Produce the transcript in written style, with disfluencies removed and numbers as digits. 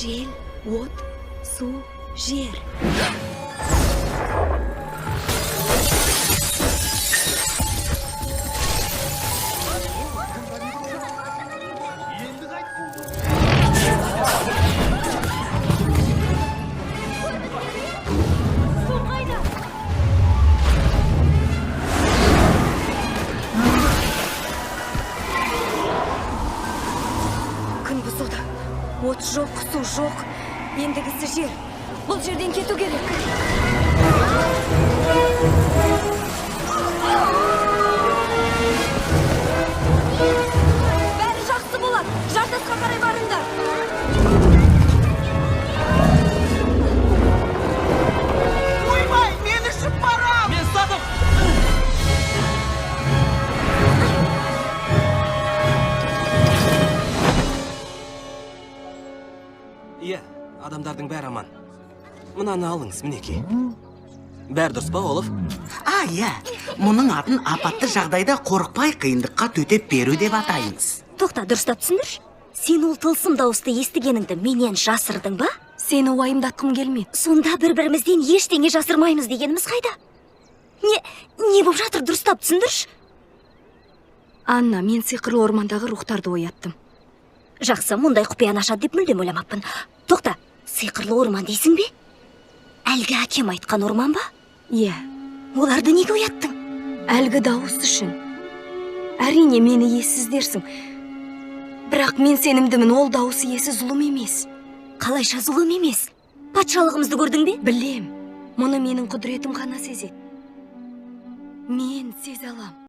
жел, от, су, жер. Күн бұзылды. От жоқ, су жоқ. Ендігісі жер. Бұл жерден кету керек. Бәрі жақсы болады. Жартасқа қарай барыңдар. Ойбай, мен ішіп барам! Мен садым! Иә, адамдардың бәрі аман. Мынаны алыңыз, мінеки. Бәрі дұрыс па, Олов? Иә, мұның атын апатты жағдайда қорықпай қиындыққа төтеп беру деп атаймыз. Тоқта, дұрыстап түсіндірші. Сен ол тылсым дауысты естігеніңді менен жасырдың ба? Сені уайымдатқым келмейді. Сонда бір-бірімізден ештеңе жасырмаймыз дегеніміз қайда? Не болып жатыр, дұрыстап түсіндірші. Анна, мен сиқырлы ормандағы рухтарды ояттым. Жақсы, мұндай құпияны ашады деп мүлдем ойламаппын. Тоқта, сиқырлы орман дейсің бе? Әлгі әкем айтқан орман ба? Иә. Оларды неге ояттың? Әлгі дауыс үшін. Әрине мені ессіздерсің. Бірақ мен сенімдімін, ол дауысы иесі зұлым емес. Қалайша зұлым емес? Патшалығымызды көрдің бе? Білем. Мұны менің құдіретім ғана сезеді. Мен сезе алам.